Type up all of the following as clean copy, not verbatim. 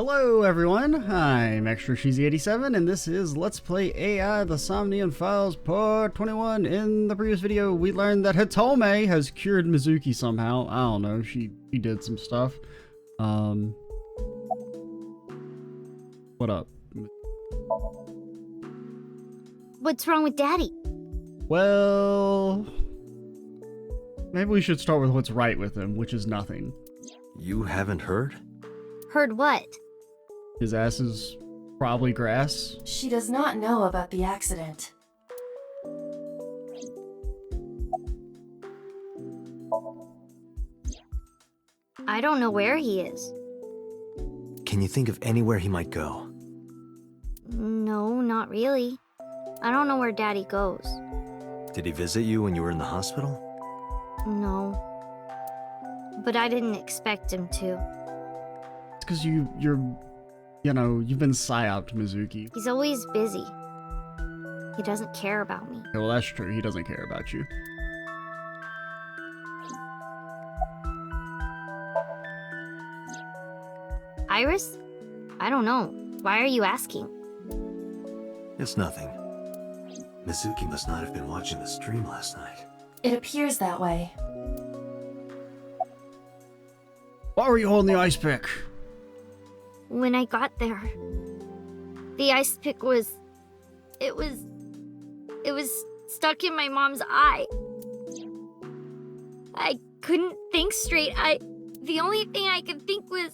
Hello everyone, I'm Extra Cheesy 87 and this is Let's Play AI The Somnium Files Part 21. In the previous video we learned that Hitomi has cured Mizuki somehow. I don't know, she did some stuff. What up? What's wrong with Daddy? Well, maybe we should start with what's right with him, which is nothing. You haven't heard? Heard what? His ass is probably grass. She does not know about the accident. I don't know where he is. Can you think of anywhere he might go? No, not really. I don't know where Daddy goes. Did he visit you when you were in the hospital? No. But I didn't expect him to. It's because you've been psyoped, Mizuki. He's always busy. He doesn't care about me. Okay, well, that's true. He doesn't care about you. Iris? I don't know. Why are you asking? It's nothing. Mizuki must not have been watching the stream last night. It appears that way. Why were you holding the ice pick? When I got there, the ice pick was... It was stuck in my mom's eye. I couldn't think straight. The only thing I could think was...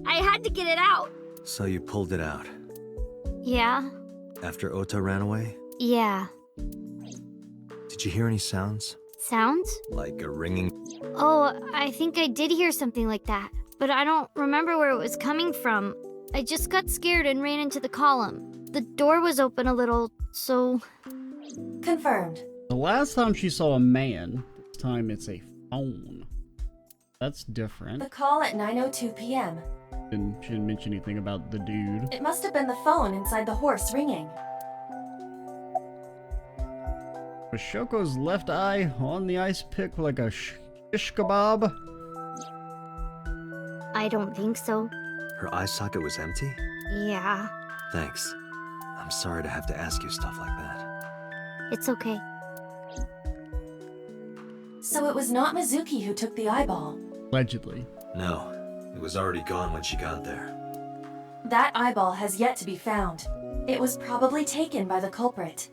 I had to get it out. So you pulled it out? Yeah? After Ota ran away? Yeah. Did you hear any sounds? Sounds? Like a ringing? Oh, I think I did hear something like that, but I don't remember where it was coming from. I just got scared and ran into the column. The door was open a little, so... Confirmed. The last time she saw a man, this time it's a phone. That's different. The call at 9:02 p.m. She didn't mention anything about the dude. It must have been the phone inside the horse ringing. Was Shoko's left eye on the ice pick like a shish kebab? I don't think so. Her eye socket was empty? Yeah, Thanks. I'm sorry to have to ask you stuff like that. it's okay. So it was not Mizuki who took the eyeball. Allegedly. No, it was already gone when she got there. That eyeball has yet to be found. It was probably taken by the culprit.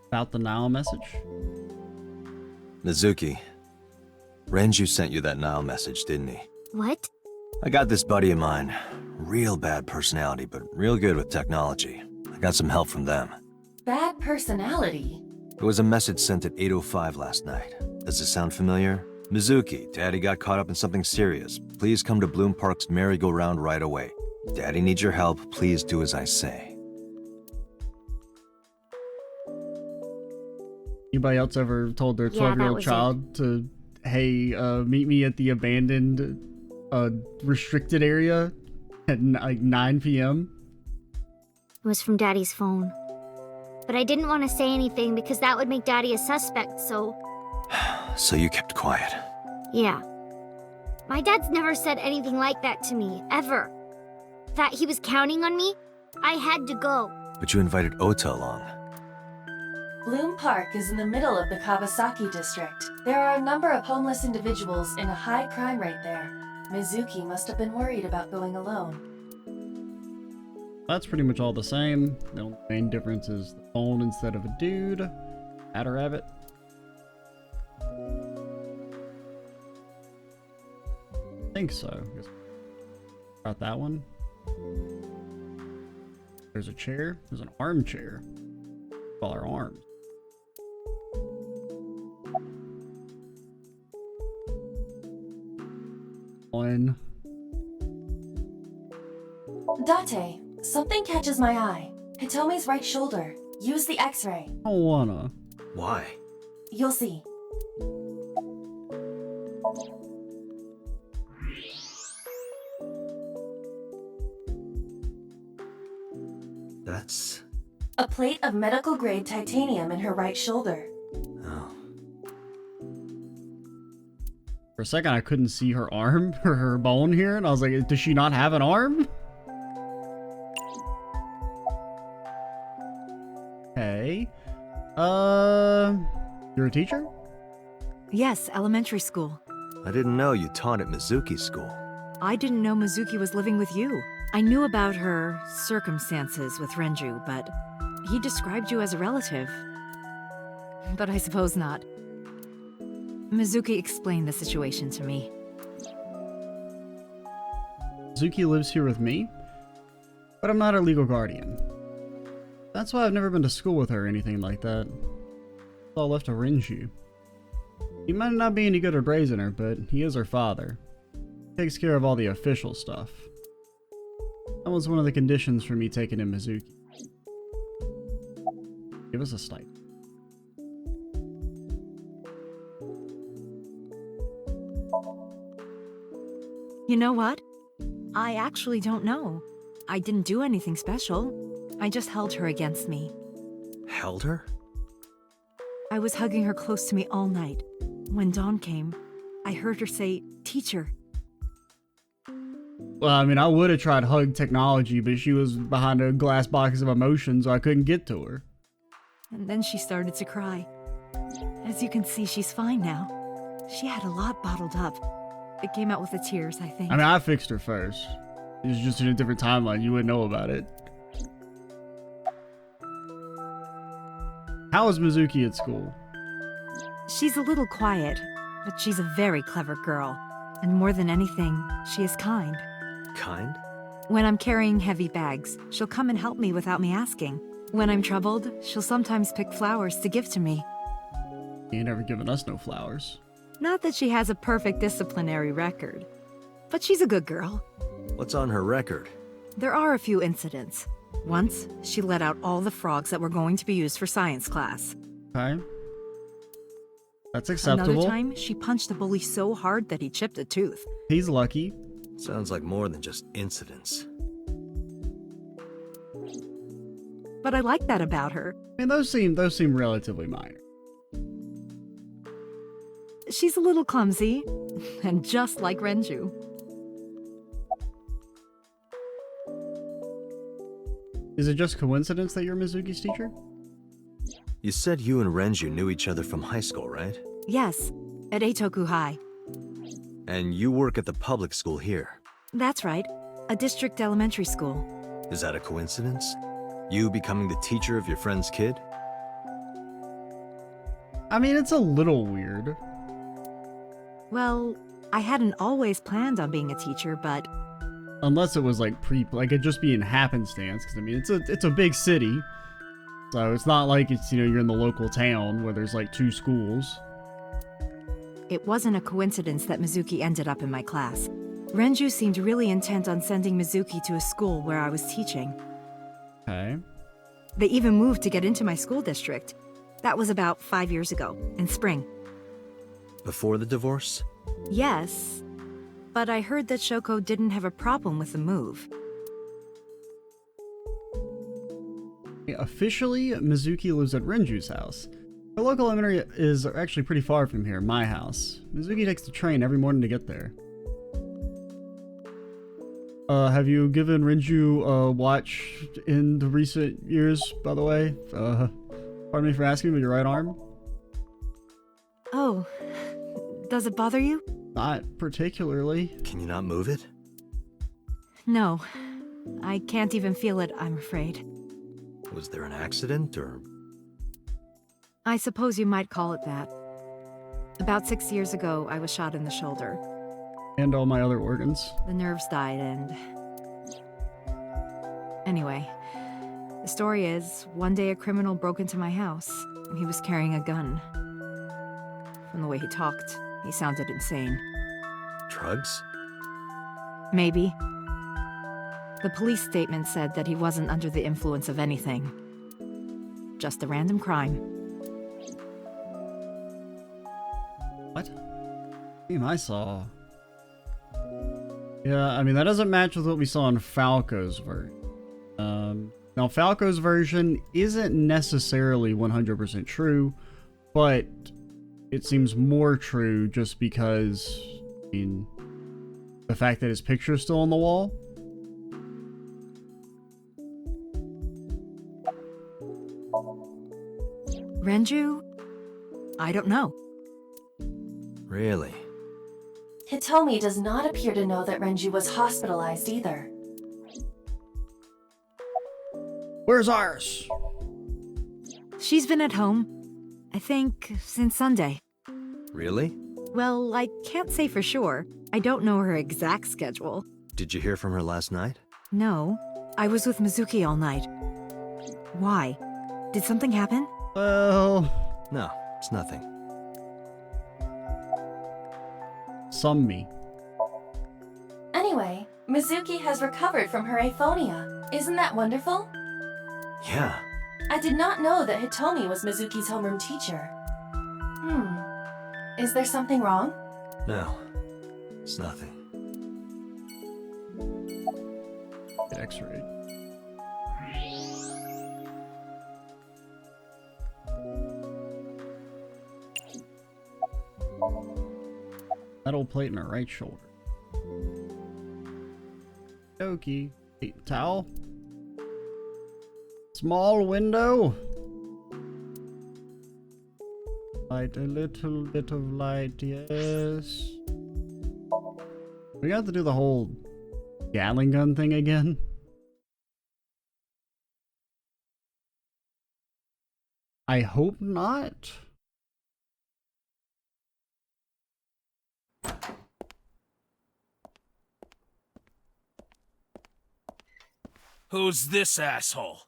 About the Nile message? Mizuki, Renju sent you that Nile message, didn't he? What? I got this buddy of mine. Real bad personality, but real good with technology. I got some help from them. Bad personality? It was a message sent at 8:05 last night. Does it sound familiar? Mizuki, Daddy got caught up in something serious. Please come to Bloom Park's merry-go-round right away. Daddy needs your help. Please do as I say. Anybody else ever told their Yeah, that 12-year-old was child to, hey, meet me at the abandoned, restricted area at like 9 p.m.? It was from Daddy's phone. But I didn't want to say anything because that would make Daddy a suspect, so... So you kept quiet. Yeah. My dad's never said anything like that to me, ever. That he was counting on me, I had to go. But you invited Ota along. Bloom Park is in the middle of the Kawasaki district. There are a number of homeless individuals and a high crime rate there. Mizuki must have been worried about going alone. That's pretty much all the same. The only main difference is the phone instead of a dude. Add a rabbit. I think so. Got that one. There's a chair. There's an armchair. All our arms. One. Date, something catches my eye. Hitomi's right shoulder. Use the X-ray. I don't wanna. Why? You'll see. That's... A plate of medical-grade titanium in her right shoulder. Oh. For a a second, I couldn't see her arm or her bone here, and I was like, does she not have an arm? Hey. You're a teacher? Yes, elementary school. I didn't know you taught at Mizuki school. I didn't know Mizuki was living with you. I knew about her circumstances with Renju, but he described you as a relative. But I suppose not. Mizuki explained the situation to me. Mizuki lives here with me, but I'm not her legal guardian. That's why I've never been to school with her or anything like that. It's all left to Renju. He might not be any good at raising her, but he is her father. He takes care of all the official stuff. That was one of the conditions for me taking in Mizuki. Give us a stipend. You know what? I actually don't know. I didn't do anything special. I just held her against me. Held her? I was hugging her close to me all night. When dawn came, I heard her say, "Teacher." Well, I mean, I would have tried hug technology, but she was behind a glass box of emotion, so I couldn't get to her. And then she started to cry. As you can see, she's fine now. She had a lot bottled up. It came out with the tears, I think. I mean, I fixed her first. It was just in a different timeline. You wouldn't know about it. How is Mizuki at school? She's a little quiet, but she's a very clever girl. And more than anything, she is kind. Kind? When I'm carrying heavy bags, she'll come and help me without me asking. When I'm troubled, she'll sometimes pick flowers to give to me. You ain't never given us no flowers. Not that she has a perfect disciplinary record, but she's a good girl. What's on her record? There are a few incidents. Once, she let out all the frogs that were going to be used for science class. Okay. That's acceptable. Another time, she punched a bully so hard that he chipped a tooth. He's lucky. Sounds like more than just incidents. But I like that about her. I mean, those seem relatively minor. She's a little clumsy, and just like Renju. Is it just coincidence that you're Mizuki's teacher? You said you and Renju knew each other from high school, right? Yes, at Eitoku High. And you work at the public school here. That's right, a district elementary school. Is that a coincidence? You becoming the teacher of your friend's kid? I mean, it's a little weird. Well, I hadn't always planned on being a teacher, but Unless it was like it just being happenstance, because I mean, it's a big city. So it's not like it's, you know, you're in the local town where there's like 2 schools. it wasn't a coincidence that Mizuki ended up in my class. Renju seemed really intent on sending Mizuki to a school where I was teaching. Okay. They even moved to get into my school district. That was about 5 years ago, in spring. Before the divorce? Yes, but I heard that Shoko didn't have a problem with the move. Officially, Mizuki lives at Renju's house. Her local elementary is actually pretty far from here, my house. Mizuki takes the train every morning to get there. Have you given Renju a watch in the recent years, by the way? Pardon me for asking, with your right arm? Oh, does it bother you? Not particularly. Can you not move it? No, I can't even feel it, I'm afraid. Was there an accident, or...? I suppose you might call it that. About 6 years ago, I was shot in the shoulder. And all my other organs. The nerves died and... Anyway, the story is, one day a criminal broke into my house. He was carrying a gun. From the way he talked, he sounded insane. Drugs? Maybe. The police statement said that he wasn't under the influence of anything. Just a random crime. What? Game I saw. Yeah, I mean, that doesn't match with what we saw in Falco's version. Now, Falco's version isn't necessarily 100% true, but it seems more true just because I mean, the fact that his picture's still on the wall? Renju? I don't know. Really? Hitomi does not appear to know that Renju was hospitalized either. Where's Iris? She's been at home, I think, since Sunday. Really? Well, I can't say for sure. I don't know her exact schedule. Did you hear from her last night? No, I was with Mizuki all night. Why? Did something happen? Well, No, it's nothing. me. Anyway, Mizuki has recovered from her aphonia. Isn't that wonderful? Yeah. I did not know that Hitomi was Mizuki's homeroom teacher. Is there something wrong? No, it's nothing. X-ray. Metal plate in her right shoulder. Okie. Hey, towel. Small window. Light, a little bit of light, yes. We got to do the whole Gatling gun thing again. I hope not. Who's this asshole?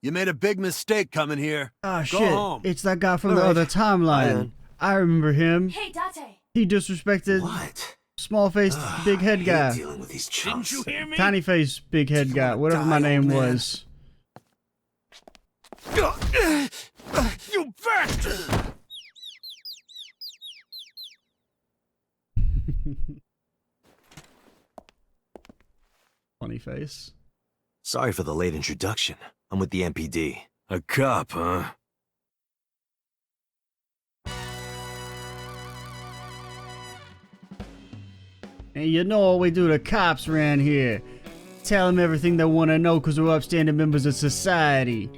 You made a big mistake coming here. Ah, Go shit. home. It's that guy from All the right. other timeline. then. I remember him. Hey, Date! He disrespected What? small-faced big head guy. Dealing with these Didn't chumps. you hear me? Tiny face big head guy. Whatever my die, name old man? was. You bastard! Funny face. Sorry for the late introduction. I'm with the MPD. A cop, huh? And you know what we do to cops around here. Tell them everything they want to know because we're upstanding members of society.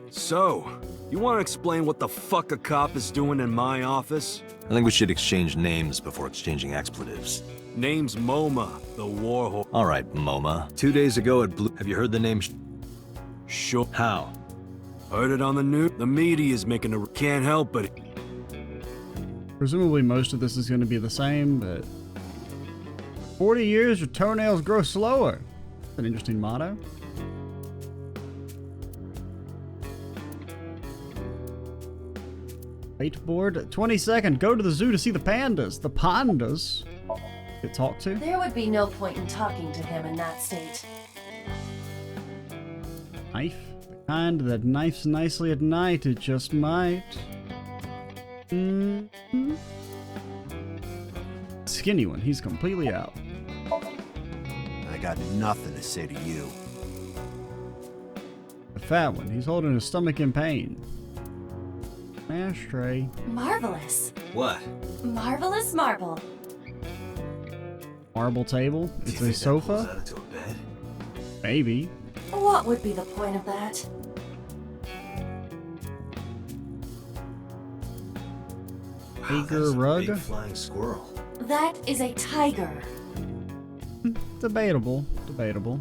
So, you want to explain what the fuck a cop is doing in my office? I think we should exchange names before exchanging expletives. Name's MoMA, the warhorse. All right, MoMA. 2 days ago at Blue... Have you heard the name Sure. How? Heard it on the news? The media's making a... Can't help but... Presumably most of this is going to be the same, but... 40 years, your toenails grow slower. That's an interesting motto. Whiteboard. 22nd. Go to the zoo to see the pandas. The pandas. Get talked to. There would be no point in talking to him in that state. Knife. The kind that knifes nicely at night. It just might. Skinny one. He's completely out. I got nothing to say to you. The fat one. He's holding his stomach in pain. Ashtray. Marvelous. What? Marvelous marble. Marble table. It's a sofa. Into a bed? Maybe. What would be the point of that? Tiger rug. Big flying squirrel. That is a tiger. Debatable. Debatable.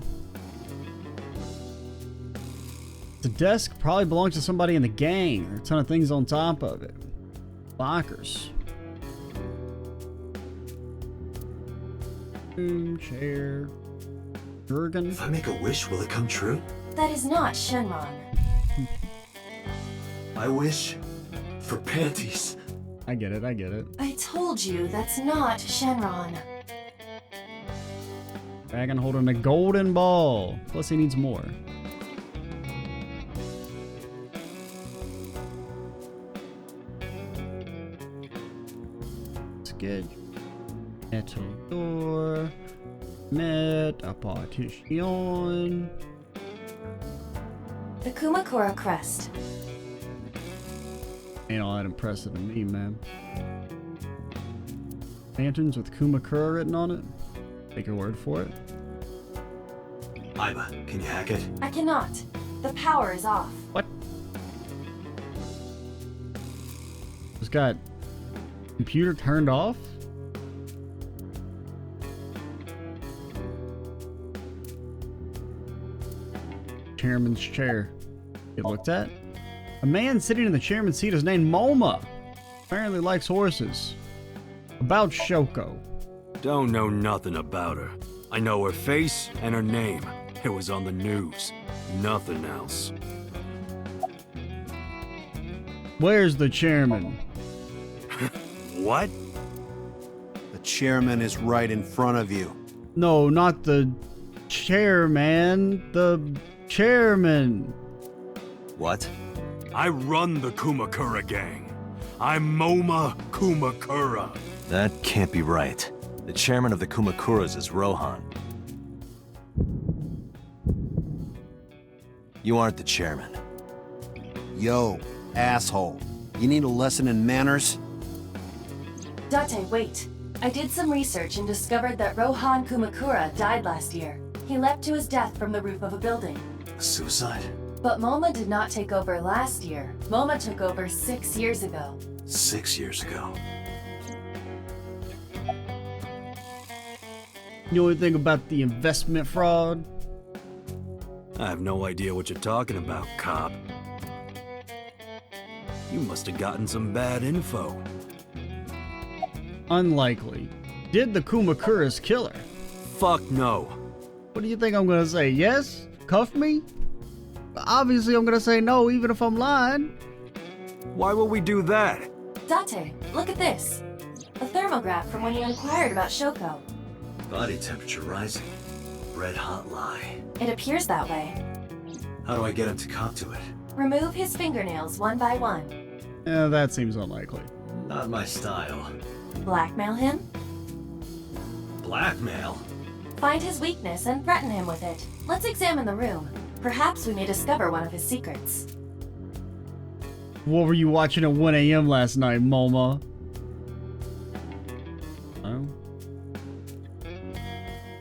The desk probably belongs to somebody in the gang. There are a ton of things on top of it. Lockers. Chair. Jurgen. If I make a wish, will it come true? That is not Shenron. I wish for panties. I get it, I get it. I told you that's not Shenron. Dragon holding a golden ball. Plus he needs more. Good. Metal door. Met a partition. The Kumakura crest. Ain't all that impressive to me, man. Lanterns with Kumakura written on it? Take your word for it. Iba, can you hack it? I cannot. The power is off. What? It's got computer turned off? Chairman's chair. Get looked at. A man sitting in the chairman's seat is named Moma. Apparently likes horses. About Shoko. Don't know nothing about her. I know her face and her name. It was on the news. Nothing else. Where's the chairman? What? The chairman is right in front of you. No, not the chairman. The chairman. What? I run the Kumakura gang. I'm Moma Kumakura. That can't be right. The chairman of the Kumakuras is Rohan. You aren't the chairman. Yo, asshole. You need a lesson in manners? Date, wait. I did some research and discovered that Rohan Kumakura died last year. He leapt to his death from the roof of a building. Suicide? But Moma did not take over last year. Moma took over 6 years ago. 6 years ago. You know anything about the investment fraud? I have no idea what you're talking about, cop. You must have gotten some bad info. Unlikely. Did the Kumakuras kill her? Fuck no. What do you think I'm gonna say? Yes? Cuff me? Obviously I'm gonna say no, even if I'm lying. Why would we do that? Date, look at this. A thermograph from when you inquired about Shoko. Body temperature rising. Red hot lie. It appears that way. How do I get him to cop to it? Remove his fingernails one by one. That seems unlikely. Not my style. Blackmail him. Blackmail? Find his weakness and threaten him with it. Let's examine the room. Perhaps we may discover one of his secrets. What were you watching at 1 a.m. last night, Moma? Oh.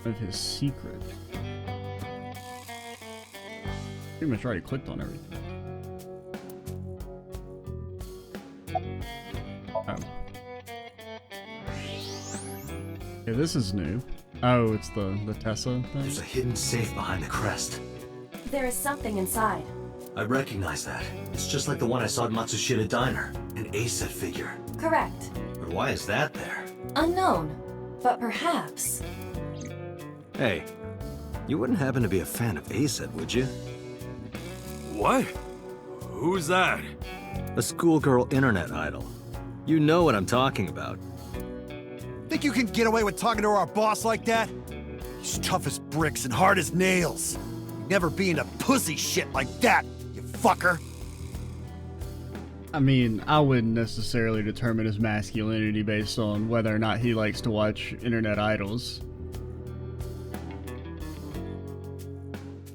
Of his secret. Pretty much already clicked on everything. Oh. Yeah, this is new. Oh, it's the Tessa thing? There's a hidden safe behind the crest. There is something inside. I recognize that. It's just like the one I saw at Matsushita Diner. An A-set figure. Correct. But why is that there? Unknown. But perhaps. Hey, you wouldn't happen to be a fan of A-set, would you? What? Who's that? A schoolgirl internet idol. You know what I'm talking about. Think you can get away with talking to our boss like that? He's tough as bricks and hard as nails. You'd never be into pussy shit like that, you fucker. I mean, I wouldn't necessarily determine his masculinity based on whether or not he likes to watch internet idols.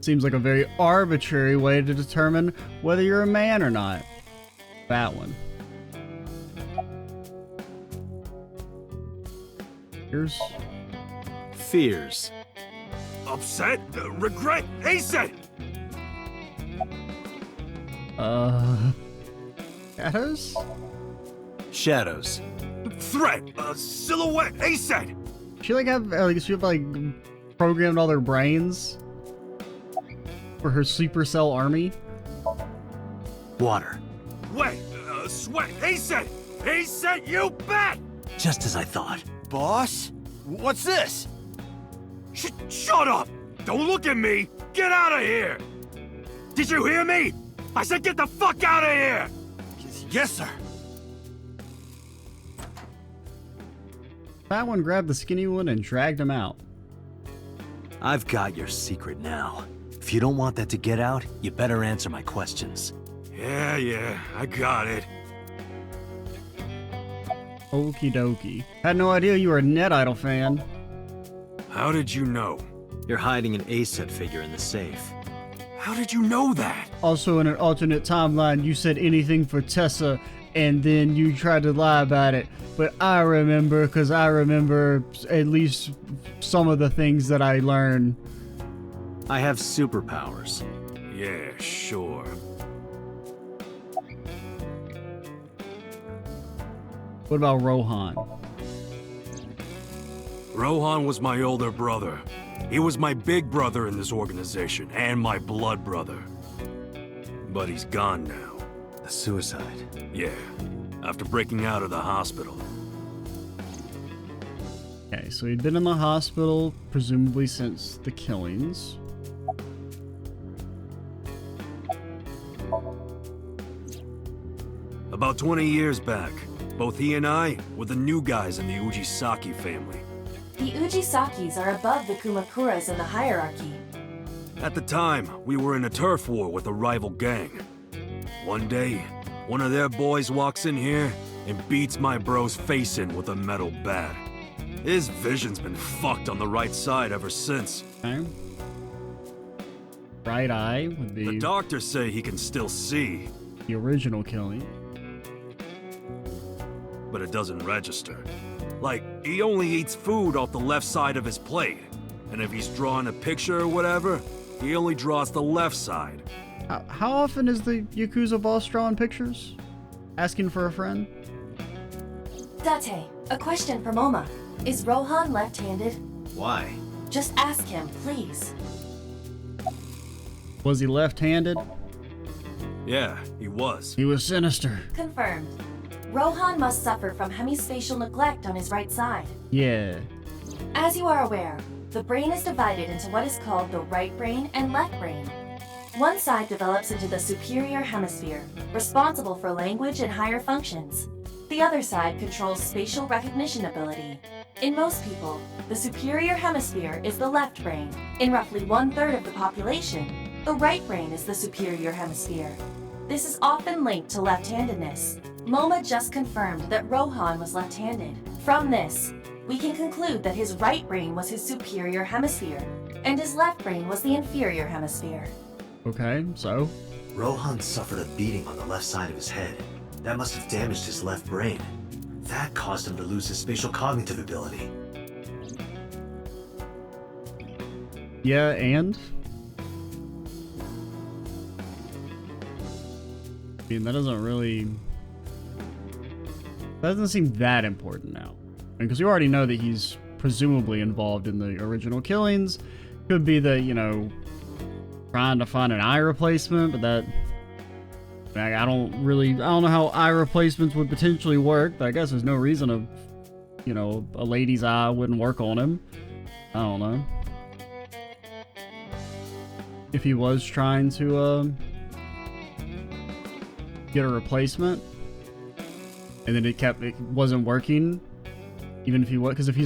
Seems like a very arbitrary way to determine whether you're a man or not. That one. Fears? Fears. Upset? Regret? A-set? Shadows? Shadows. Threat? Silhouette? A-set? She like have programmed all their brains for her supercell army. Water. Wet? Sweat? A-set? A-set, you bet! Just as I thought. Boss? What's this? Shut up! Don't look at me! Get out of here! Did you hear me? I said get the fuck out of here! Yes, sir. That one grabbed the skinny one and dragged him out. I've got your secret now. If you don't want that to get out, you better answer my questions. Yeah, I got it. Okie dokie. Had no idea you were a Net Idol fan. How did you know? You're hiding an A-set figure in the safe. How did you know that? Also, in an alternate timeline, you said anything for Tessa and then you tried to lie about it. But I remember, because I remember at least some of the things that I learned. I have superpowers. Yeah, sure. What about Rohan? Rohan was my older brother. He was my big brother in this organization, and my blood brother. But he's gone now. A suicide. Yeah, after breaking out of the hospital. Okay, so he'd been in the hospital, presumably since the killings. About 20 years back, both he and I were the new guys in the Ujisaki family. The Ujisakis are above the Kumakuras in the hierarchy. At the time, we were in a turf war with a rival gang. One day, one of their boys walks in here and beats my bro's face in with a metal bat. His vision's been fucked on the right side ever since. Okay. Right eye would be The doctors say he can still see, the original killing. but it doesn't register. Like, he only eats food off the left side of his plate. And if he's drawing a picture or whatever, he only draws the left side. How often is the Yakuza boss drawing pictures? Asking for a friend? Date, a question for Moma. Is Rohan left-handed? Why? Just ask him, please. Was he left-handed? Yeah, he was. He was sinister. Confirmed. Rohan must suffer from hemispatial neglect on his right side. Yeah. As you are aware, the brain is divided into what is called the right brain and left brain. One side develops into the superior hemisphere, responsible for language and higher functions. The other side controls spatial recognition ability. In most people, the superior hemisphere is the left brain. In roughly 1/3 of the population, the right brain is the superior hemisphere. This is often linked to left-handedness. Moma just confirmed that Rohan was left-handed. From this, we can conclude that his right brain was his superior hemisphere, and his left brain was the inferior hemisphere. Okay, so? Rohan suffered a beating on the left side of his head. That must have damaged his left brain. That caused him to lose his spatial cognitive ability. Yeah, and? I mean, that doesn't really... That doesn't seem that important now. Because you already know that he's presumably involved in the original killings. Could be that, you know, trying to find an eye replacement, but that... I don't know how eye replacements would potentially work, but I guess there's no reason to, you know, a lady's eye wouldn't work on him. I don't know. If he was trying to, get a replacement, and then it wasn't working, even if he was, because if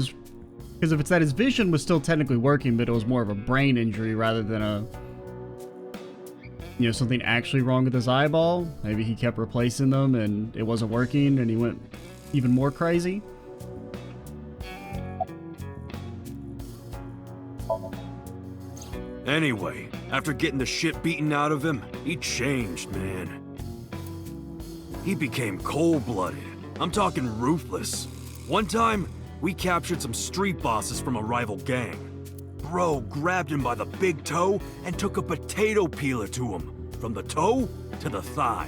it's that his vision was still technically working, but it was more of a brain injury rather than a, you know, something actually wrong with his eyeball. Maybe he kept replacing them and it wasn't working and he went even more crazy. Anyway, after getting the shit beaten out of him, he changed, man. He became cold-blooded. I'm talking ruthless. One time, we captured some street bosses from a rival gang. Bro grabbed him by the big toe and took a potato peeler to him, from the toe to the thigh.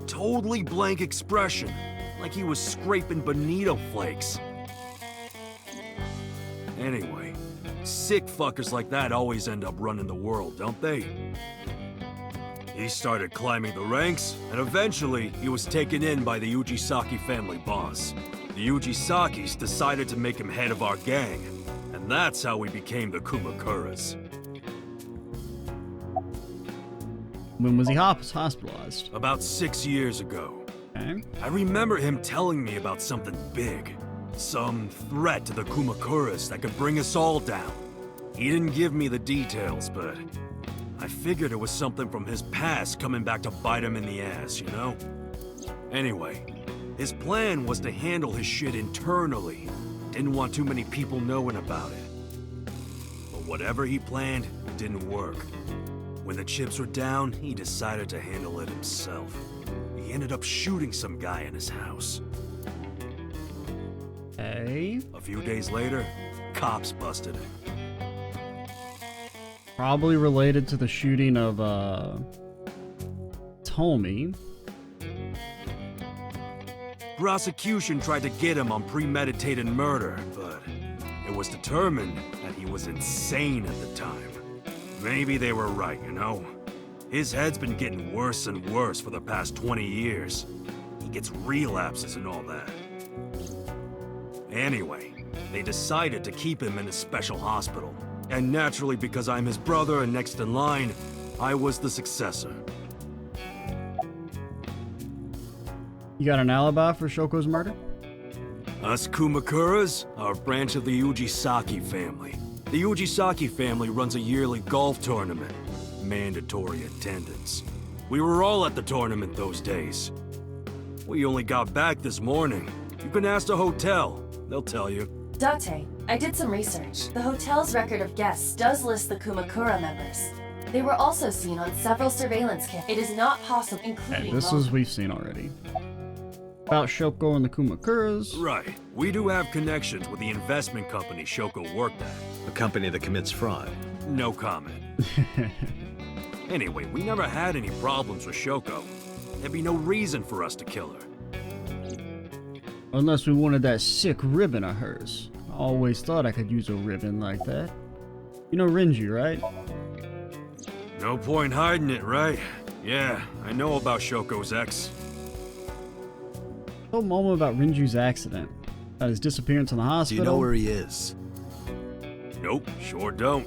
Totally blank expression, like he was scraping bonito flakes. Anyway, sick fuckers like that always end up running the world, don't they? He started climbing the ranks, and eventually he was taken in by the Ujisaki family boss. The Ujisakis decided to make him head of our gang, and that's how we became the Kumakuras. When was he hospitalized? About 6 years ago. Okay. I remember him telling me about something big. Some threat to the Kumakuras that could bring us all down. He didn't give me the details, but I figured it was something from his past coming back to bite him in the ass, you know? Anyway, his plan was to handle his shit internally. Didn't want too many people knowing about it. But whatever he planned, didn't work. When the chips were down, he decided to handle it himself. he ended up shooting some guy in his house. Okay. A few days later, cops busted him. Probably related to the shooting of, Hitomi. Prosecution tried to get him on premeditated murder, but it was determined that he was insane at the time. Maybe they were right, you know? His head's been getting worse and worse for the past 20 years. He gets relapses and all that. Anyway, they decided to keep him in a special hospital. And naturally, because I'm his brother and next in line, I was the successor. You got an alibi for Shoko's murder? Us Kumakuras are a branch of the Ujisaki family. The Ujisaki family runs a yearly golf tournament. Mandatory attendance. We were all at the tournament those days. We only got back this morning. You can ask the hotel. They'll tell you. Date, I did some research. The hotel's record of guests does list the Kumakura members. They were also seen on several surveillance cameras. It is not possible, including Okay, this is we've seen already. About Shoko and the Kumakuras. Right. We do have connections with the investment company Shoko worked at. A company that commits fraud. No comment. Anyway, we never had any problems with Shoko. There'd be no reason for us to kill her. Unless we wanted that sick ribbon of hers. I always thought I could use a ribbon like that. You know Renju, right? No point hiding it, right? Yeah, I know about Shoko's ex. Told Momo about Renju's accident. About his disappearance in the Do hospital. you know where he is? Nope, sure don't.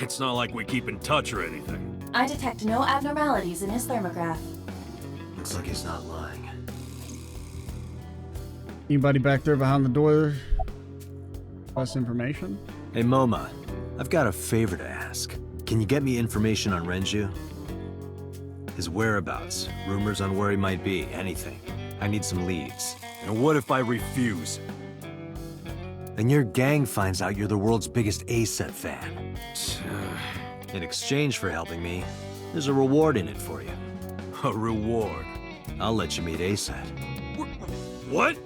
It's not like we keep in touch or anything. I detect no abnormalities in his thermograph. Looks like he's not lying. Anybody back there behind the door? Less information? Hey, Moma, I've got a favor to ask. Can you get me information on Renju? His whereabouts, rumors on where he might be, anything. I need some leads. And what if I refuse? Then your gang finds out you're the world's biggest A-set fan. In exchange for helping me, there's a reward in it for you. A reward? I'll let you meet A-set. What?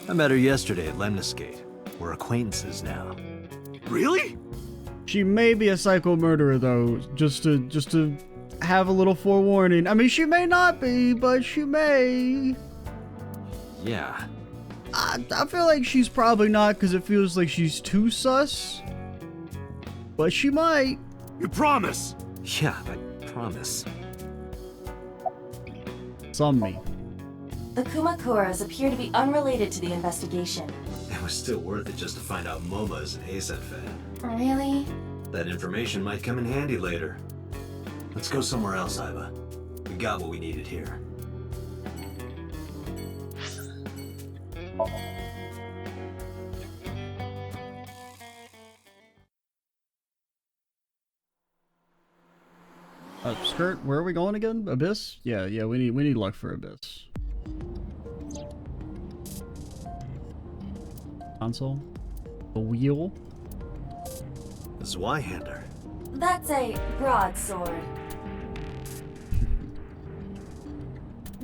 I met her yesterday at Lemniscate. We're acquaintances now. Really? She may be a psycho murderer though, just to have a little forewarning. I mean, she may not be, but she may. Yeah. I feel like she's probably not because it feels like she's too sus. But she might. You promise? Yeah, I promise. Some me. The Kumakuras appear to be unrelated to the investigation. It was still worth it just to find out Moma is an A-set fan. Really? That information might come in handy later. Let's go somewhere else, Iva. We got what we needed here. Skirt, where are we going again? Abyss? Yeah, we need luck for Abyss. Console? A wheel? A Zweihander. That's a broadsword.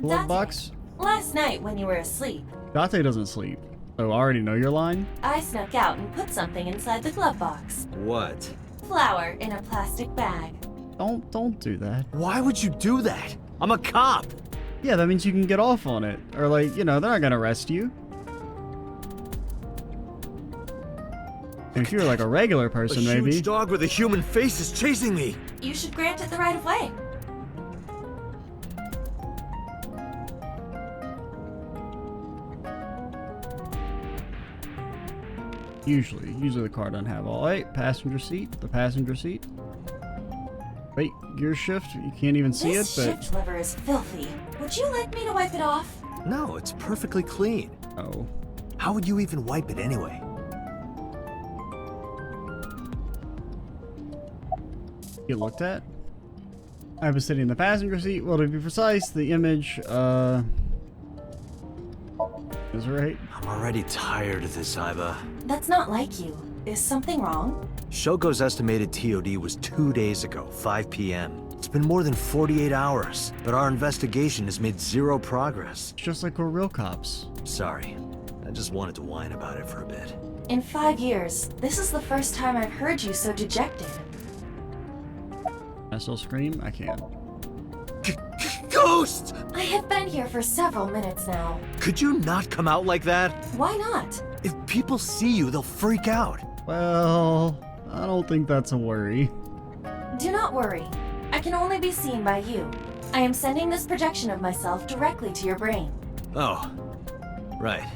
Glove Date, box? last night when you were asleep, Date doesn't sleep. So I already know your line? I snuck out and put something inside the glove box. What? Flour in a plastic bag. Don't do that. Why would you do that? I'm a cop! Yeah, that means you can get off on it. Or like, you know, they're not gonna arrest you. And if you're like a regular person, maybe. huge dog with a human face is chasing me! You should grant it the right of way. Usually the car doesn't have all. Wait, passenger seat. The passenger seat. Wait, gear shift. You can't even see This it, but shift lever is filthy. Would you like me to wipe it off? No, it's perfectly clean. oh, How would you even wipe it anyway? get looked at. I was sitting in the passenger seat. Well, to be precise, the image is right. I'm already tired of this, Iva. That's not like you. Is something wrong? Shoko's estimated TOD was 2 days ago, 5 p.m. It's been more than 48 hours, but our investigation has made zero progress. It's just like we're real cops. Sorry, I just wanted to whine about it for a bit. In 5 years, this is the first time I've heard you so dejected. Can I still scream? I can't. Ghost! I have been here for several minutes now. Could you not come out like that? Why not? If people see you, they'll freak out. Well, I don't think that's a worry. Do not worry. I can only be seen by you. I am sending this projection of myself directly to your brain. Oh, right.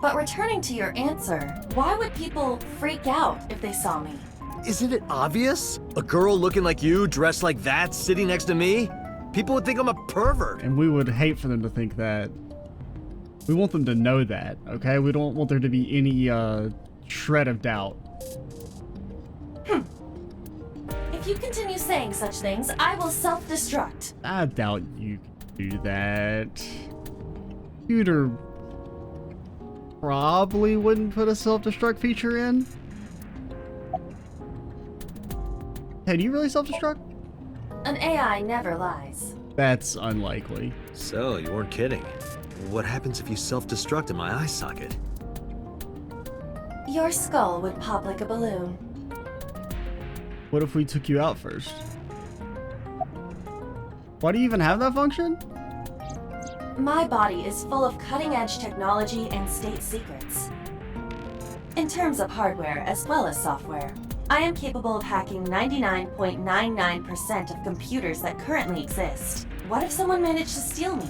But returning to your answer, why would people freak out if they saw me? Isn't it obvious? A girl looking like you, dressed like that, sitting next to me? People would think I'm a pervert. And we would hate for them to think that. We want them to know that, okay? We don't want there to be any shred of doubt. If you continue saying such things, I will self-destruct. I doubt you can do that. Computer probably wouldn't put a self-destruct feature in. Hey, do you really self-destruct? An AI never lies. That's unlikely. So, you weren't kidding. What happens if you self-destruct in my eye socket? Your skull would pop like a balloon. What if we took you out first? Why do you even have that function? My body is full of cutting-edge technology and state secrets. In terms of hardware as well as software, I am capable of hacking 99.99% of computers that currently exist. What if someone managed to steal me?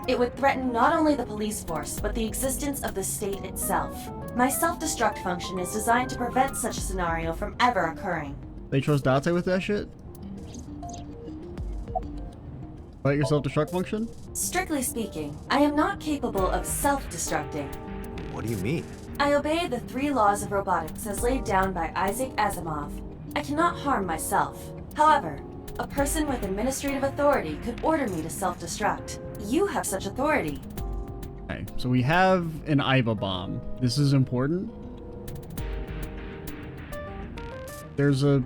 It would threaten not only the police force, but the existence of the state itself. My self-destruct function is designed to prevent such a scenario from ever occurring. They trust Date with that shit? About your self-destruct function? Strictly speaking, I am not capable of self-destructing. What do you mean? I obey the 3 laws of robotics as laid down by Isaac Asimov. I cannot harm myself. However, a person with administrative authority could order me to self-destruct. You have such authority. Okay, so we have an IVA bomb. This is important. There's a,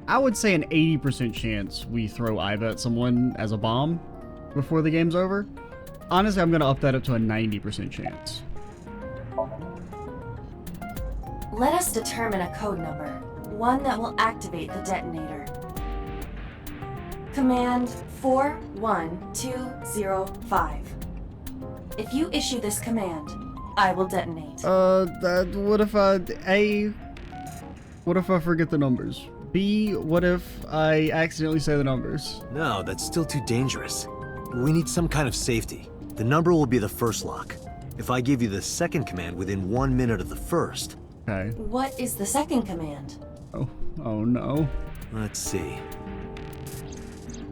I would say an 80% chance we throw IVA at someone as a bomb before the game's over. Honestly, I'm gonna up that up to a 90% chance. Let us determine a code number, one that will activate the detonator. Command 41205. If you issue this command, I will detonate. What if I forget the numbers? B, what if I accidentally say the numbers? No, that's still too dangerous. We need some kind of safety. The number will be the first lock. If I give you the second command within 1 minute of the first. Okay. What is the second command? Oh no. Let's see.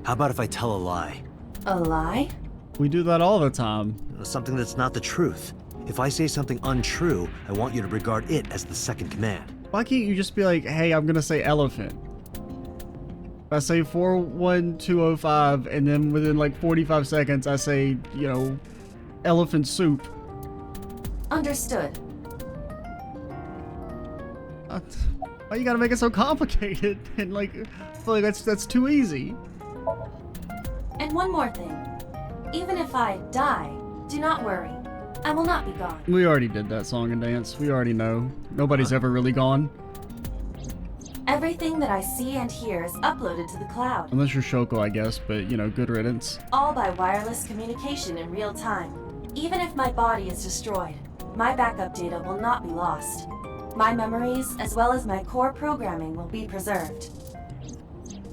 How about if I tell a lie? A lie? We do that all the time. Something that's not the truth. If I say something untrue, I want you to regard it as the second command. Why can't you just be like, hey, I'm gonna say elephant? If I say 41205 and then within like 45 seconds I say, you know, elephant soup. Understood. Why you gotta make it so complicated? And like, I feel like that's too easy. And one more thing. Even if I die, do not worry. I will not be gone. We already did that song and dance. We already know. Nobody's ever really gone. Everything that I see and hear is uploaded to the cloud. Unless you're Shoko, I guess, but you know, good riddance. All by wireless communication in real time. Even if my body is destroyed, my backup data will not be lost. My memories, as well as my core programming, will be preserved.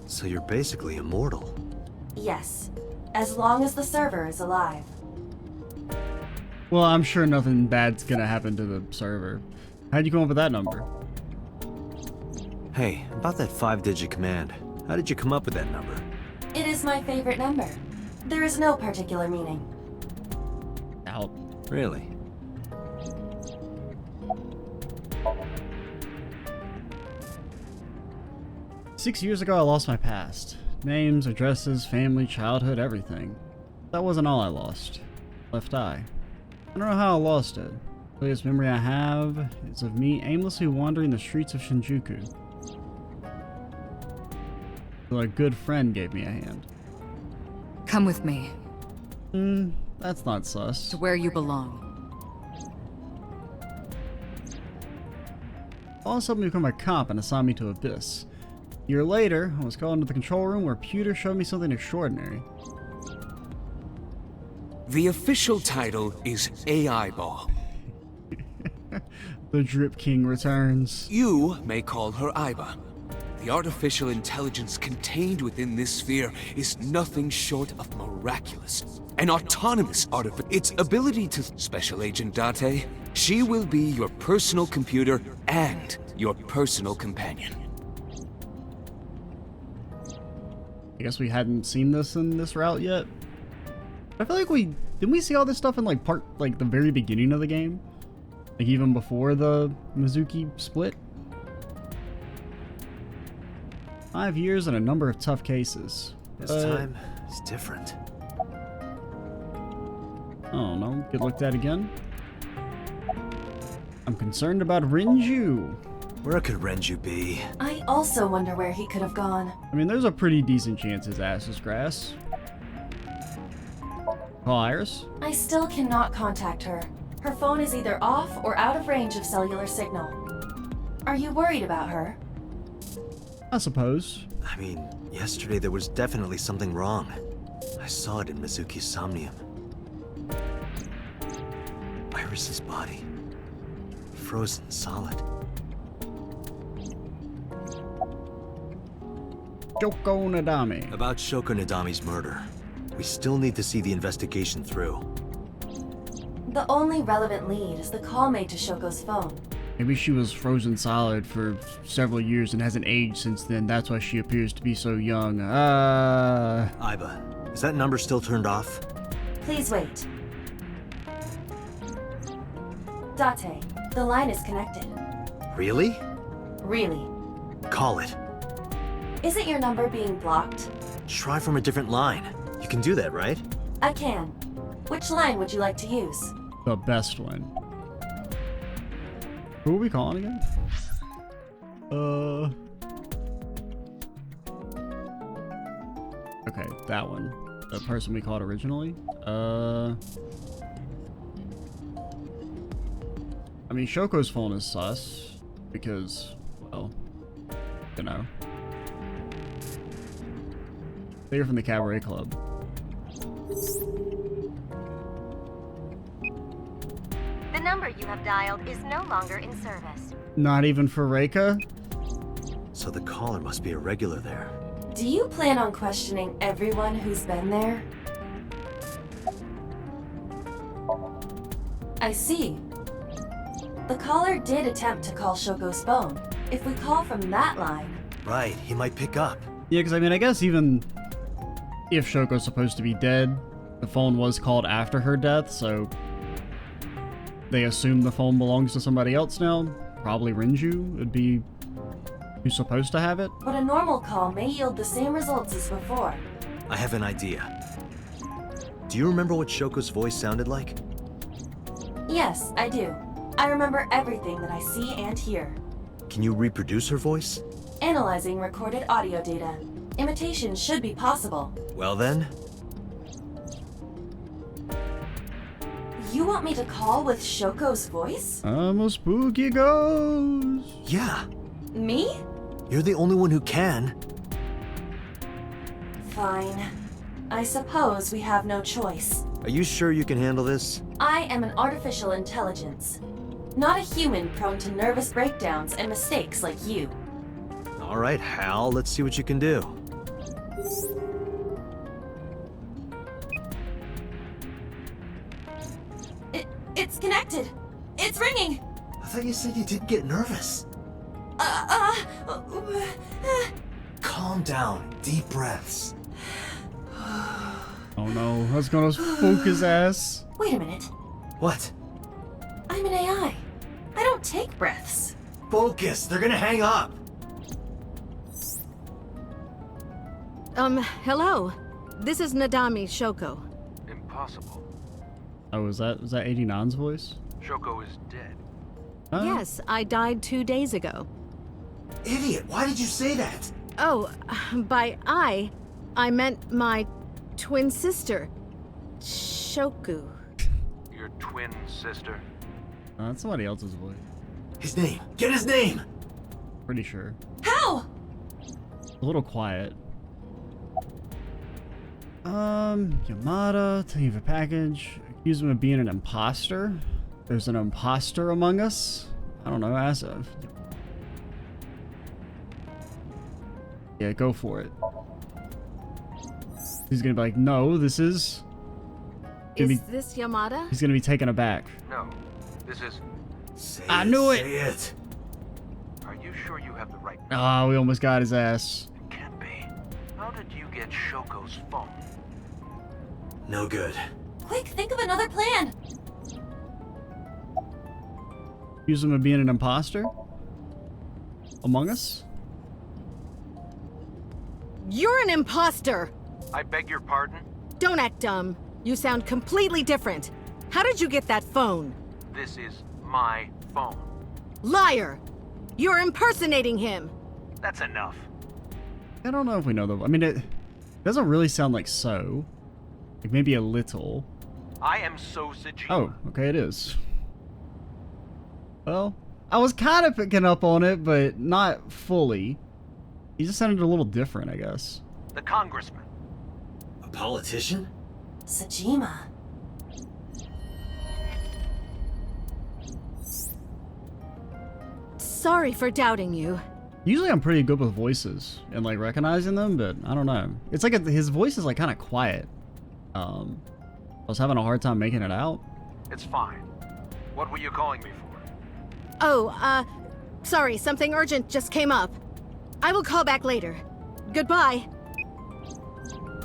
So you're basically immortal. Yes, as long as the server is alive. Well, I'm sure nothing bad's gonna happen to the server. How'd you come up with that number? Hey, about that 5-digit command. How did you come up with that number? It is my favorite number. There is no particular meaning. Out. Really? Six years ago, I lost my past. Names, addresses, family, childhood, everything. That wasn't all I lost. Left eye. I don't know how I lost it. The clearest memory I have is of me aimlessly wandering the streets of Shinjuku. So a good friend gave me a hand. Come with me That's not sus. to where you belong. All helped me become a cop and assigned me to Abyss. A year later, I was called into the control room where Pewter showed me something extraordinary. The official title is AI Ball. The Drip King returns. You may call her Aiba. The artificial intelligence contained within this sphere is nothing short of miraculous. An autonomous artifact. Its ability to... Special Agent Date, she will be your personal computer and your personal companion. I guess we hadn't seen this in this route yet. I feel like didn't we see all this stuff in like the very beginning of the game? Like even before the Mizuki split? 5 years and a number of tough cases. This time is different. Oh no, get looked at again. I'm concerned about Renju. Where could Renju be? I also wonder where he could have gone. I mean, there's a pretty decent chance his ass is grass. Call Iris? I still cannot contact her. Her phone is either off or out of range of cellular signal. Are you worried about her? I suppose. I mean, yesterday there was definitely something wrong. I saw it in Mizuki's Somnium. Iris's body. Frozen solid. Shoko Nadami. About Shoko Nadami's murder. We still need to see the investigation through. The only relevant lead is the call made to Shoko's phone. Maybe she was frozen solid for several years and hasn't aged since then. That's why she appears to be so young. Aiba, is that number still turned off? Please wait. Date, the line is connected. Really? Really. Call it. Isn't your number being blocked? Try from a different line. You can do that, right? I can. Which line would you like to use? The best one. Who are we calling again? Okay, that one. The person we called originally. I mean, Shoko's phone is sus. Because, well, you know. They're from the Cabaret Club. The number you have dialed is no longer in service. Not even for Reika? So the caller must be a regular there. Do you plan on questioning everyone who's been there? I see. The caller did attempt to call Shoko's phone. If we call from that line... Right, he might pick up. Yeah, because I mean, I guess even if Shoko's supposed to be dead, the phone was called after her death, so they assume the phone belongs to somebody else now. Probably Renju would be who's supposed to have it. But a normal call may yield the same results as before. I have an idea. Do you remember what Shoko's voice sounded like? Yes, I do. I remember everything that I see and hear. Can you reproduce her voice? Analyzing recorded audio data. Imitation should be possible. Well then. You want me to call with Shoko's voice? I'm a spooky ghost. Yeah. Me? You're the only one who can. Fine. I suppose we have no choice. Are you sure you can handle this? I am an artificial intelligence. Not a human prone to nervous breakdowns and mistakes like you. All right, Hal, let's see what you can do. It's connected. It's ringing. I thought you said you didn't get nervous. Calm down. Deep breaths. Oh no, I was gonna spook his ass. Wait a minute. What? I'm an AI. I don't take breaths. Focus. They're gonna hang up. Hello. This is Nadami Shoko. Impossible. Oh, was that 89's voice? Shoko is dead. Yes, I died 2 days ago. Idiot, why did you say that? Oh, by I meant my twin sister, Shoku. Your twin sister? That's somebody else's voice. His name! Get his name! Pretty sure. How? A little quiet. Yamada, taking a package. Accuse him of being an imposter. There's an imposter among us. I don't know, as of. Yeah, go for it. He's gonna be like, no, this is. Is this Yamada? He's gonna be taken aback. No, this is... I knew it! Say it! Are you sure you have the right... Ah, we almost got his ass. It can't be. How did you get Shoko's phone? No good. Quick, think of another plan. Accuse him of being an imposter? Among us? You're an imposter! I beg your pardon? Don't act dumb. You sound completely different. How did you get that phone? This is my phone. Liar! You're impersonating him! That's enough. I don't know if we know the. I mean, it doesn't really sound like so. Like maybe a little. I am so Sajima. Oh, okay, it is. Well, I was kind of picking up on it, but not fully. He just sounded a little different, I guess. The congressman. A politician? Sajima. Sorry for doubting you. Usually I'm pretty good with voices and like recognizing them, but I don't know. It's like his voice is like kind of quiet. I was having a hard time making it out. It's fine. What were you calling me for? Oh, sorry, something urgent just came up. I will call back later. Goodbye.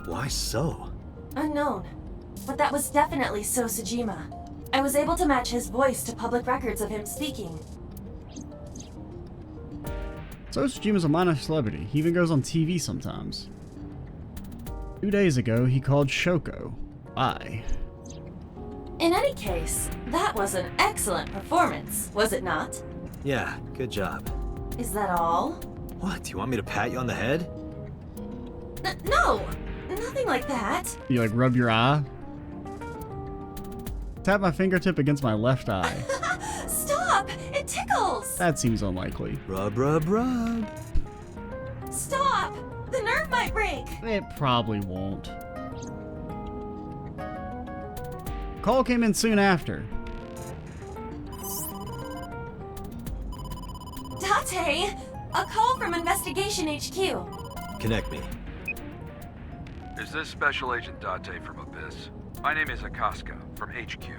Why so? Unknown. But that was definitely So Sajima. I was able to match his voice to public records of him speaking. So Tsujima's a minor celebrity. He even goes on TV sometimes. 2 days ago, he called Shoko. Why? In any case, that was an excellent performance, was it not? Yeah, good job. Is that all? What, do you want me to pat you on the head? No! Nothing like that. You like rub your eye? Tap my fingertip against my left eye. Stop! It tickles! That seems unlikely. Rub, rub, rub. Stop! The nerve might break! It probably won't. Call came in soon after. Date! A call from Investigation HQ. Connect me. Is this Special Agent Date from Abyss? My name is Akaska, from HQ.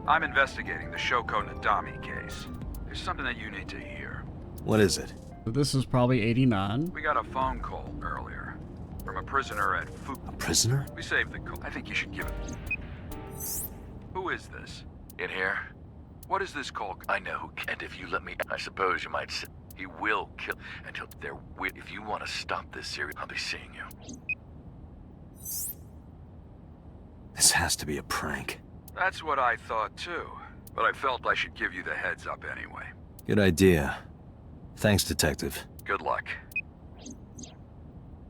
I'm investigating the Shoko Nadami case. There's something that you need to hear. What is it? So this is probably 89. We got a phone call earlier from a prisoner at A prisoner? We saved the call. I think you should give it. Who is this? In here? What is this call? I know who, and if you let me, I suppose you might say, he will kill, and if you want to stop this series, I'll be seeing you. This has to be a prank. That's what I thought too, but I felt I should give you the heads up anyway. Good idea. Thanks, Detective. Good luck.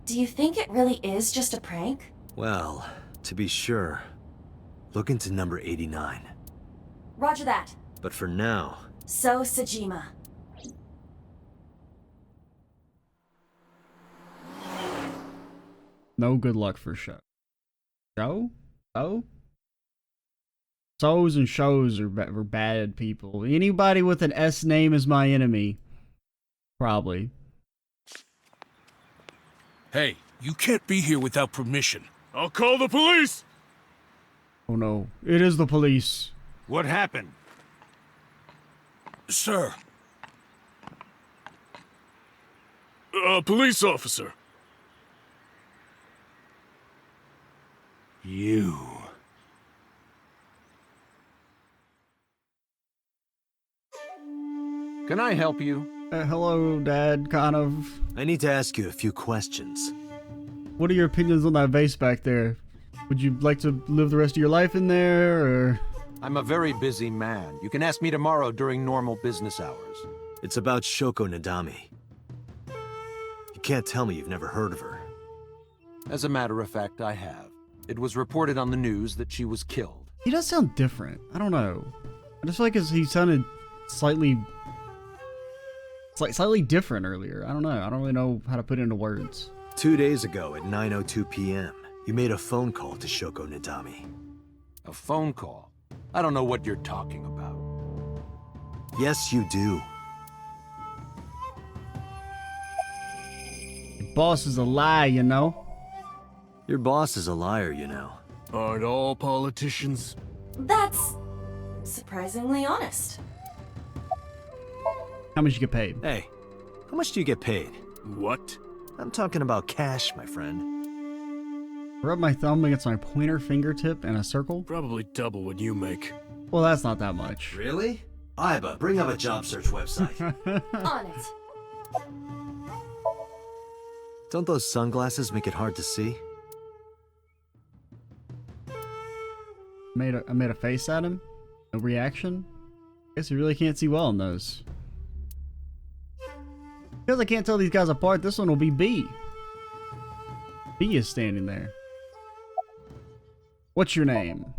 Do you think it really is just a prank? Well, to be sure, look into number 89. Roger that. But for now... So Sajima. No good luck for show. Show? Oh? So's and shows are bad people. Anybody with an S name is my enemy. Probably. Hey, you can't be here without permission. I'll call the police! Oh no, it is the police. What happened? Sir. A police officer. You. Can I help you? Hello, Dad, kind of. I need to ask you a few questions. What are your opinions on that vase back there? Would you like to live the rest of your life in there, or...? I'm a very busy man. You can ask me tomorrow during normal business hours. It's about Shoko Nadami. He can't tell me you've never heard of her. As a matter of fact, I have. It was reported on the news that she was killed. He does sound different. I don't know. I just feel like he sounded slightly different earlier. I don't know. I don't really know how to put it into words. 2 days ago at 9:02 p.m., you made a phone call to Shoko Nadami. A phone call? I don't know what you're talking about. Yes, you do. Your boss is a lie, you know? Your boss is a liar, you know. Aren't all politicians? That's surprisingly honest. How much you get paid? Hey, how much do you get paid? What? I'm talking about cash, my friend. Rub my thumb against my pointer fingertip in a circle? Probably double what you make. Well, that's not that much. Really? Iba, bring up a job search website. On it. Don't those sunglasses make it hard to see? I made a face at him. No reaction. Guess you really can't see well in those. Because I can't tell these guys apart, this one will be B. B is standing there. What's your name?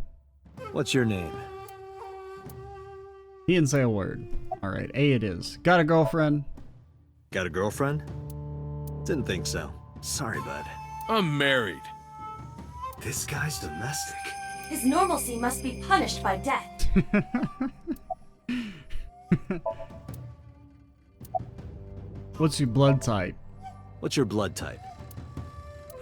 What's your name? He didn't say a word. Alright, A it is. Got a girlfriend? Got a girlfriend? Didn't think so. Sorry, bud. I'm married. This guy's domestic. His normalcy must be punished by death. What's your blood type? What's your blood type?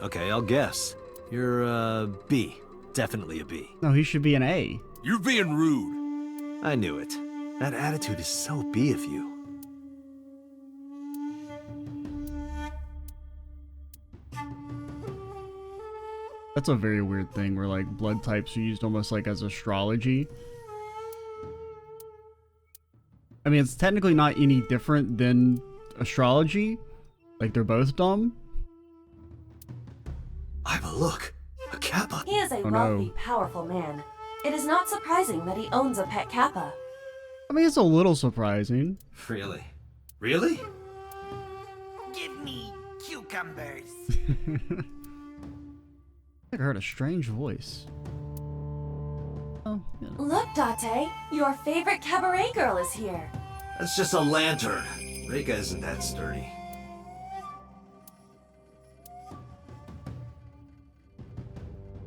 Okay, I'll guess. You're, B. Definitely a B. No, he should be an A. You're being rude. I knew it. That attitude is so B of you. That's a very weird thing where, like, blood types are used almost like as astrology. I mean, it's technically not any different than astrology. Like, they're both dumb. Iba, look! A kappa! He is a wealthy, powerful man. It is not surprising that he owns a pet kappa. I mean, it's a little surprising. Really? Really? Give me cucumbers. I heard a strange voice. Oh, yeah. Look, Date, your favorite cabaret girl is here. That's just a lantern. Reika isn't that sturdy.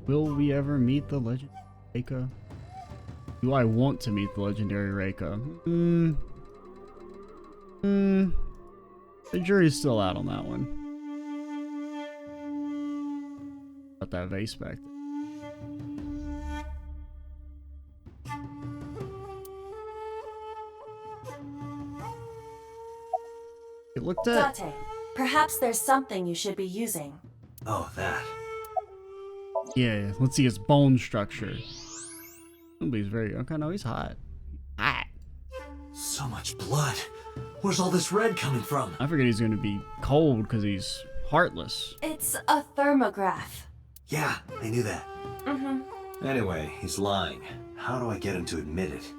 Will we ever meet the legendary Reika? Do I want to meet the legendary Reika? The jury's still out on that one. Got that vase back there. It looked at. Date, perhaps there's something you should be using. Oh, that. Yeah, let's see his bone structure. Somebody's very. Okay, no, he's hot. Hot. So much blood. Where's all this red coming from? I figured he's gonna be cold because he's heartless. It's a thermograph. Yeah, I knew that. Mm-hmm. Anyway, he's lying. How do I get him to admit it?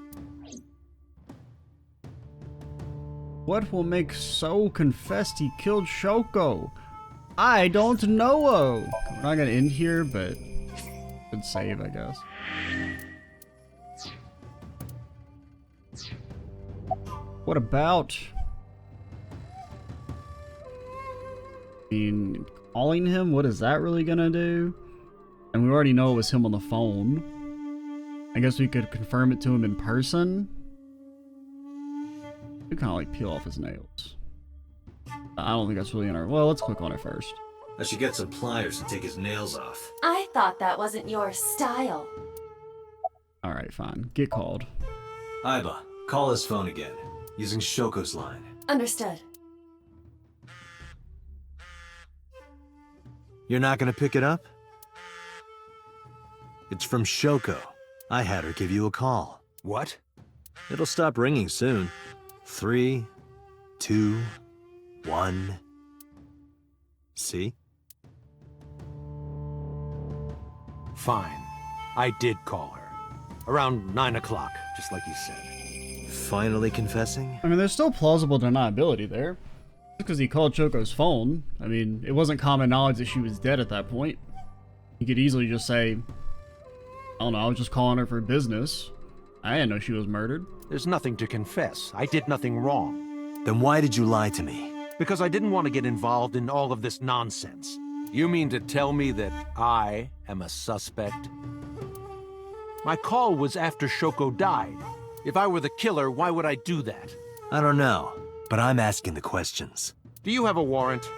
What will make So confess he killed Shoko? I don't know. We're not gonna end here, but good save, I guess. What about? I mean, calling him? What is that really gonna do? And we already know it was him on the phone. I guess we could confirm it to him in person. We kind of like peel off his nails. I don't think that's really in our. Well, let's click on it first. I should get some pliers and take his nails off. I thought that wasn't your style. Alright, fine. Get called. Iba, call his phone again, using Shoko's line. Understood. You're not gonna pick it up? It's from Shoko. I had her give you a call. What? It'll stop ringing soon. 3, 2, 1. See? Fine. I did call her. Around 9 o'clock, just like you said. Finally confessing? I mean, there's still plausible deniability there. Because he called Choco's phone. I mean, it wasn't common knowledge that she was dead at that point. He could easily just say, I don't know, I was just calling her for business. I didn't know she was murdered. There's nothing to confess. I did nothing wrong. Then why did you lie to me? Because I didn't want to get involved in all of this nonsense. You mean to tell me that I am a suspect? My call was after Shoko died. If I were the killer, why would I do that? I don't know, but I'm asking the questions. Do you have a warrant?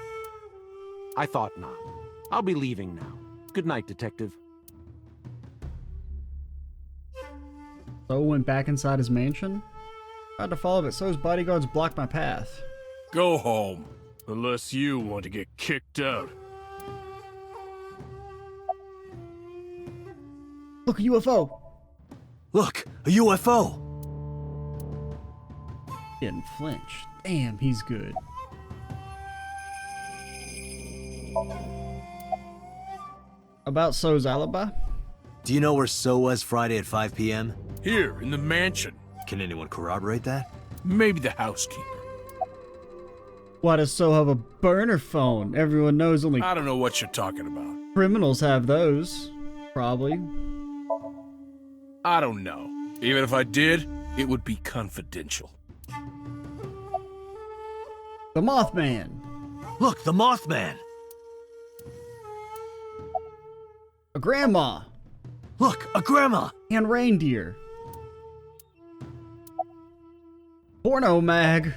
I thought not. I'll be leaving now. Good night, Detective. So went back inside his mansion. Tried to follow, but So's bodyguards blocked my path. Go home, unless you want to get kicked out. Look, a UFO! Look, a UFO! Didn't flinch. Damn, he's good. About So's alibi? Do you know where So was Friday at 5 p.m.? Here, in the mansion. Can anyone corroborate that? Maybe the housekeeper. Why does So have a burner phone? Everyone knows only I don't know what you're talking about. criminals have those. Probably. I don't know. Even if I did, it would be confidential. The Mothman! Look, the Mothman! A grandma! Look, a grandma! And reindeer. Porno mag!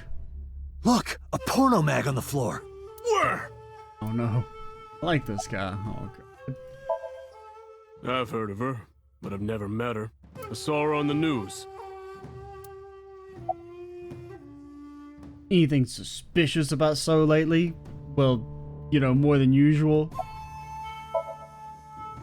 Look, a porno mag on the floor. Where? Oh no. I like this guy. Oh god. I've heard of her, but I've never met her. I saw her on the news. Anything suspicious about So lately? Well, you know, more than usual?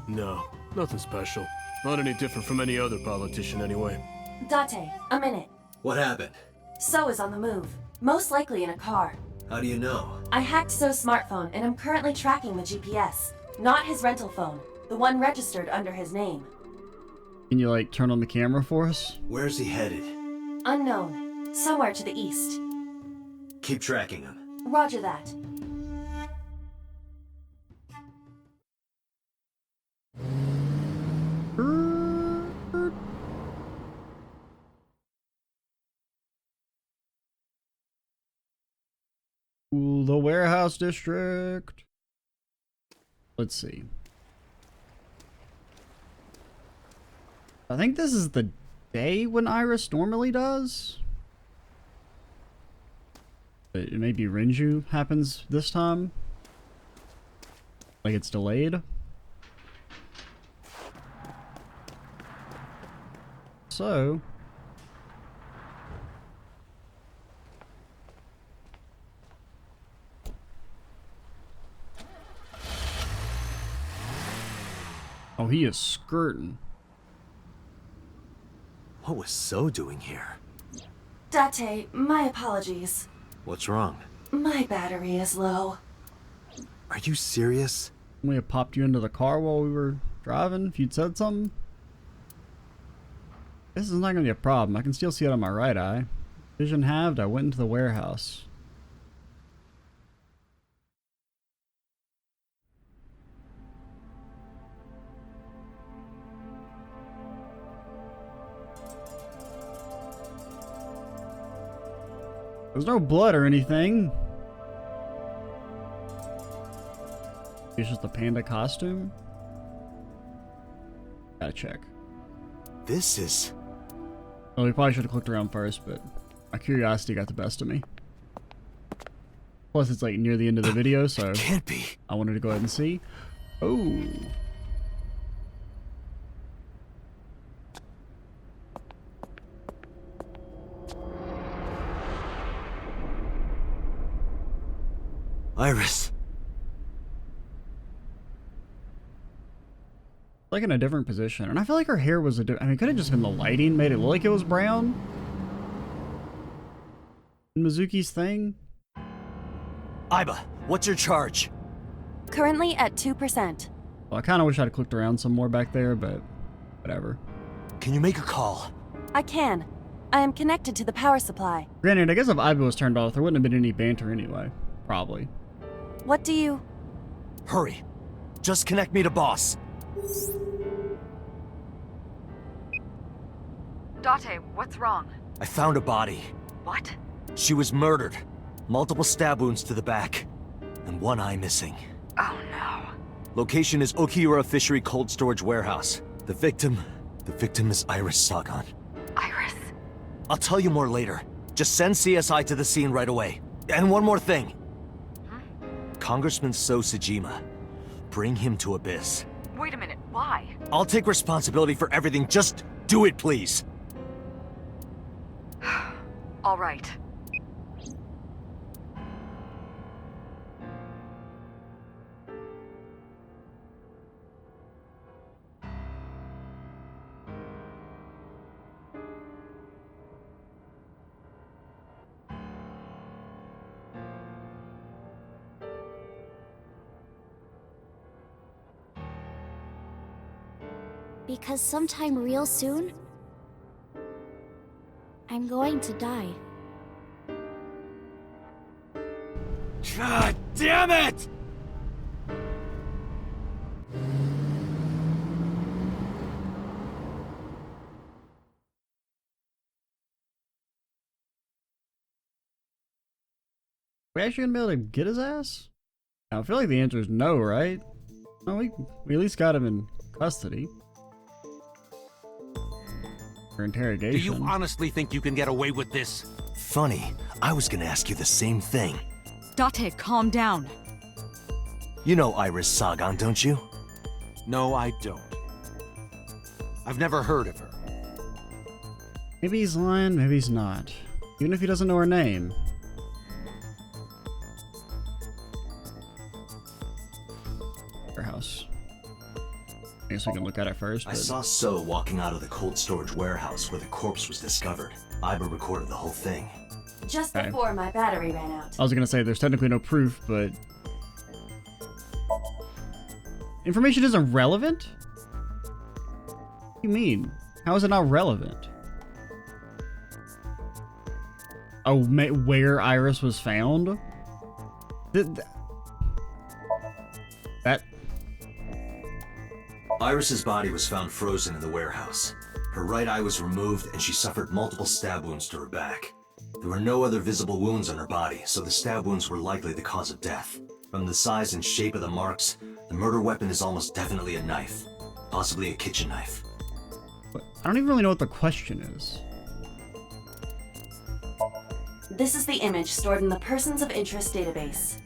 No, nothing special. Not any different from any other politician anyway. Date, a minute. What happened? So is on the move. Most likely in a car. How do you know? I hacked So's smartphone and I'm currently tracking the GPS. Not his rental phone. The one registered under his name. Can you, like, turn on the camera for us? Where's he headed? Unknown. Somewhere to the east. Keep tracking him. Roger that. Ooh, the warehouse district. Let's see. I think this is the day when Iris normally does. But maybe Renju happens this time. Like it's delayed. So... oh, he is skirting. What was So doing here? Date, my apologies. What's wrong? My battery is low. Are you serious? We have popped you into the car while we were driving if you'd said something. This is not going to be a problem. I can still see it on my right eye. Vision halved, I went into the warehouse. There's no blood or anything. It's just a panda costume. Gotta check. This is... well, we probably should have clicked around first, but my curiosity got the best of me. Plus, it's like near the end of the video, so can't be. I wanted to go ahead and see. Oh. Iris. Like in a different position, and I feel like her hair was I mean, it could have just been the lighting made it look like it was brown. Mizuki's thing. Aiba, what's your charge? Currently at 2%. Well, I kind of wish I'd clicked around some more back there, but whatever. Can you make a call? I can. I am connected to the power supply. Granted, I guess if Aiba was turned off, there wouldn't have been any banter anyway. Probably. What do you... Hurry. Just connect me to boss. Date, what's wrong? I found a body. What? She was murdered. Multiple stab wounds to the back. And one eye missing. Oh no. Location is Okiura Fishery Cold Storage Warehouse. The victim is Iris Sagan. Iris? I'll tell you more later. Just send CSI to the scene right away. And one more thing. Congressman So Sejima. Bring him to Abyss. Wait a minute, why? I'll take responsibility for everything. Just do it, please. All right. Because sometime real soon, I'm going to die. God damn it! We actually gonna be able to get his ass? I feel like the answer is no, right? No, we at least got him in custody. For interrogation. Do you honestly think you can get away with this? Funny, I was gonna ask you the same thing. Date, calm down. You know Iris Sagan, don't you? No, I don't. I've never heard of her. Maybe he's lying, maybe he's not. Even if he doesn't know her name. Warehouse. I guess we can look at it first. I saw So walking out of the cold storage warehouse where the corpse was discovered. Iba recorded the whole thing. Just Okay. before my battery ran out. I was gonna say there's technically no proof, but information isn't relevant? What do you mean? How is it not relevant? Oh, where Iris was found? That... Iris's body was found frozen in the warehouse. Her right eye was removed and she suffered multiple stab wounds to her back. There were no other visible wounds on her body, so the stab wounds were likely the cause of death. From the size and shape of the marks, the murder weapon is almost definitely a knife. Possibly a kitchen knife. But I don't even really know what the question is. This is the image stored in the Persons of Interest database.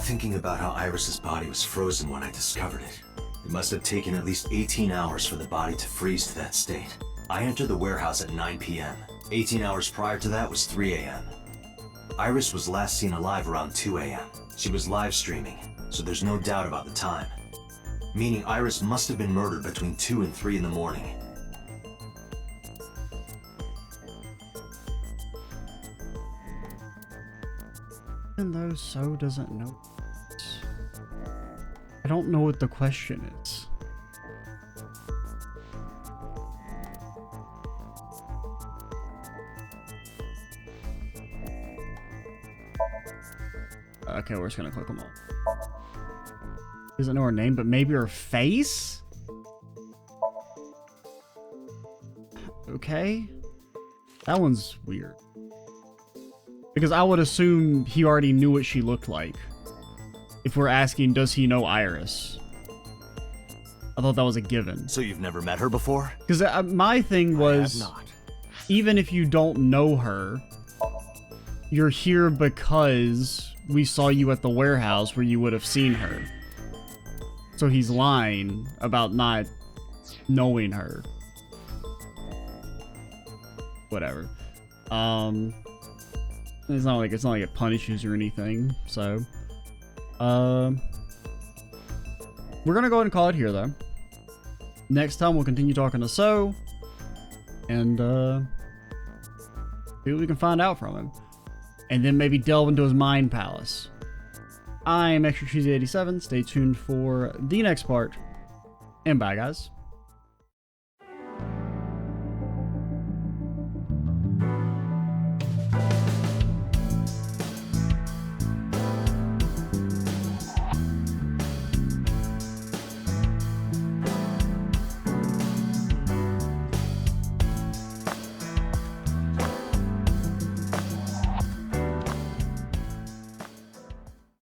Thinking about how Iris's body was frozen when I discovered it. It must have taken at least 18 hours for the body to freeze to that state. I entered the warehouse at 9 p.m. 18 hours prior to that was 3 a.m. Iris was last seen alive around 2 a.m. She was live streaming, so there's no doubt about the time. Meaning Iris must have been murdered between 2 and 3 in the morning. Even though So doesn't know. I don't know what the question is. Okay, we're just gonna click them all. He doesn't know her name, but maybe her face? Okay. That one's weird. Because I would assume he already knew what she looked like. If we're asking, does he know Iris? I thought that was a given. So you've never met her before? Because my thing was, even if you don't know her, you're here because we saw you at the warehouse where you would have seen her. So he's lying about not knowing her. Whatever. It's not like it punishes or anything, so we're gonna go ahead and call it here though. Next time we'll continue talking to So and see what we can find out from him. And then maybe delve into his mind palace. I'm Extra Cheesy 87. Stay tuned for the next part. And bye guys.